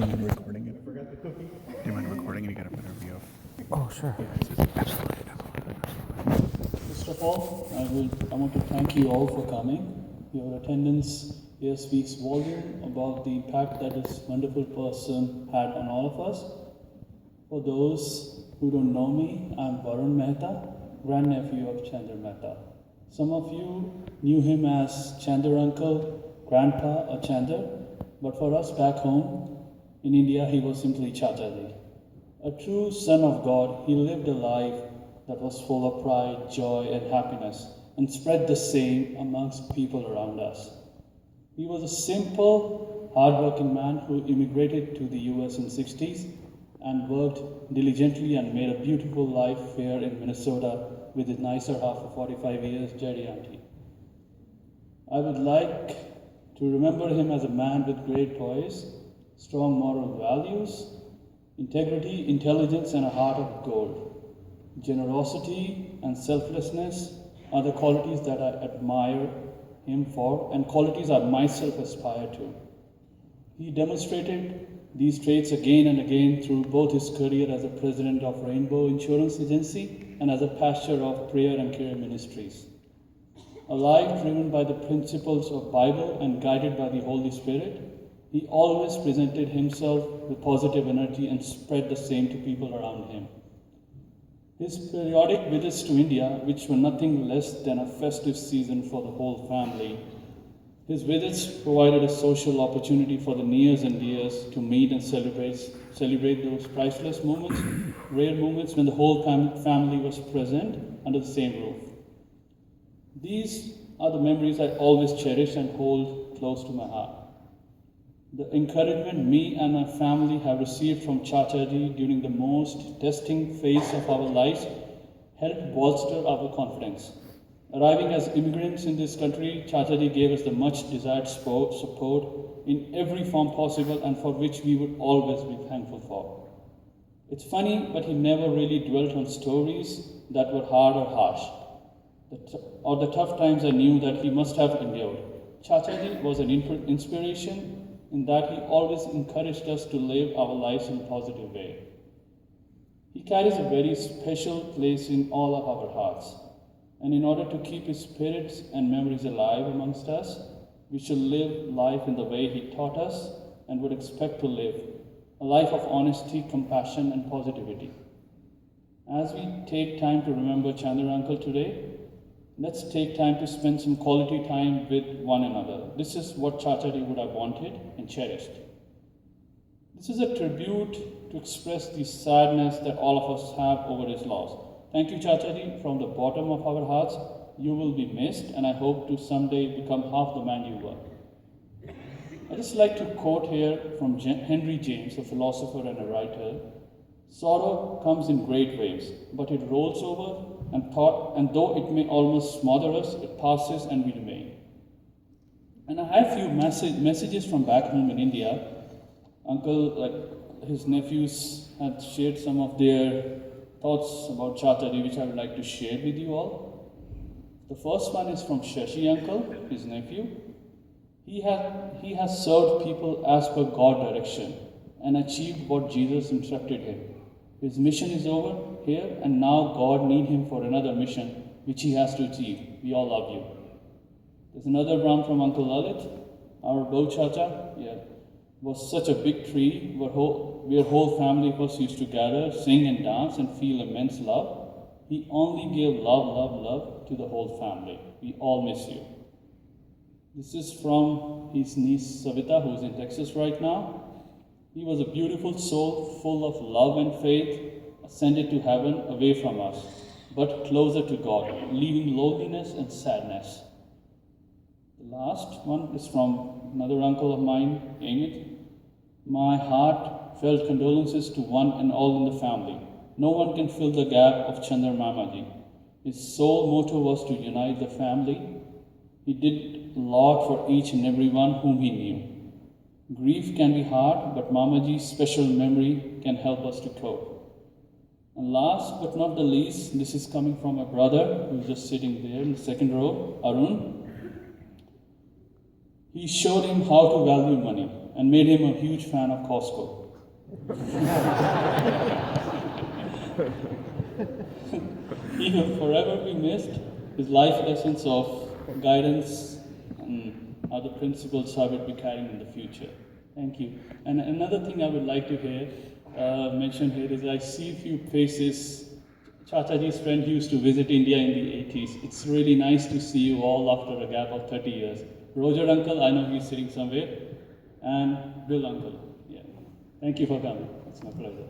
you mind recording it? Do you mind recording it? You get a better view of. Oh, sure. Absolutely. First of all, I want to thank you all for coming. Your attendance here speaks volume about the impact that this wonderful person had on all of us. For those who don't know me, I'm Varun Mehta, grandnephew of Chandra Mehta. Some of you knew him as Chandra Uncle, Grandpa, or Chandra, but for us back home in India, he was simply Chachaji. A true son of God, he lived a life that was full of pride, joy, and happiness, and spread the same amongst people around us. He was a simple, hardworking man who immigrated to the US in the 60s and worked diligently and made a beautiful life here in Minnesota with his nicer half of 45 years, Jerry Auntie. I would like to remember him as a man with great poise, strong moral values, integrity, intelligence, and a heart of gold. Generosity and selflessness are the qualities that I admire him for, and qualities I myself aspire to. He demonstrated these traits again and again through both his career as a president of Rainbow Insurance Agency and as a pastor of Prayer and Care Ministries. A life driven by the principles of Bible and guided by the Holy Spirit, he always presented himself with positive energy and spread the same to people around him. His periodic visits to India, which were nothing less than a festive season for the whole family, his visits provided a social opportunity for the nears and dears to meet and celebrate those priceless moments, rare moments when the whole family was present under the same roof. These are the memories I always cherish and hold close to my heart. The encouragement me and my family have received from Chachaji during the most testing phase of our lives helped bolster our confidence. Arriving as immigrants in this country, Chachaji gave us the much desired support in every form possible and for which we would always be thankful for. It's funny, but he never really dwelt on stories that were hard or harsh, or the tough times I knew that he must have endured. Chachaji was an inspiration in that he always encouraged us to live our lives in a positive way. He carries a very special place in all of our hearts, and in order to keep his spirits and memories alive amongst us, we should live life in the way he taught us and would expect to live, a life of honesty, compassion, and positivity. As we take time to remember Chandra Uncle today, let's take time to spend some quality time with one another. This is what Chachaji would have wanted and cherished. This is a tribute to express the sadness that all of us have over his loss. Thank you, Chachaji, from the bottom of our hearts. You will be missed, and I hope to someday become half the man you were. I just like to quote here from Henry James, a philosopher and a writer. Sorrow comes in great waves, but it rolls over, and though it may almost smother us, it passes and we remain. And I have few messages from back home in India. Uncle, his nephews had shared some of their thoughts about Chachaji, which I would like to share with you all. The first one is from Shashi Uncle, his nephew. He has served people as per God's direction and achieved what Jesus instructed him. His mission is over here, and now God needs him for another mission, which he has to achieve. We all love you. There's another one from Uncle Lalit. Our Bo Chacha, was such a big tree where whole family of us used to gather, sing and dance and feel immense love. He only gave love, love, love to the whole family. We all miss you. This is from his niece Savita, who is in Texas right now. He was a beautiful soul, full of love and faith, ascended to heaven away from us, but closer to God, leaving loneliness and sadness. The last one is from another uncle of mine, Amit. My heart felt condolences to one and all in the family. No one can fill the gap of Chandra Mamaji. His sole motto was to unite the family. He did a lot for each and every one whom he knew. Grief can be hard, but Mamaji's special memory can help us to cope. And last but not the least, this is coming from my brother, who's just sitting there in the second row, Arun. He showed him how to value money. and made him a huge fan of Costco. He will forever be missed. His life lessons of guidance and other principles I will be carrying in the future. Thank you. And another thing I would like to mention here is I see a few faces. Chachaji's friend used to visit India in the 80s. It's really nice to see you all after a gap of 30 years. Roger uncle, I know he's sitting somewhere, and Bill uncle. Yeah. Thank you for coming. It's my pleasure.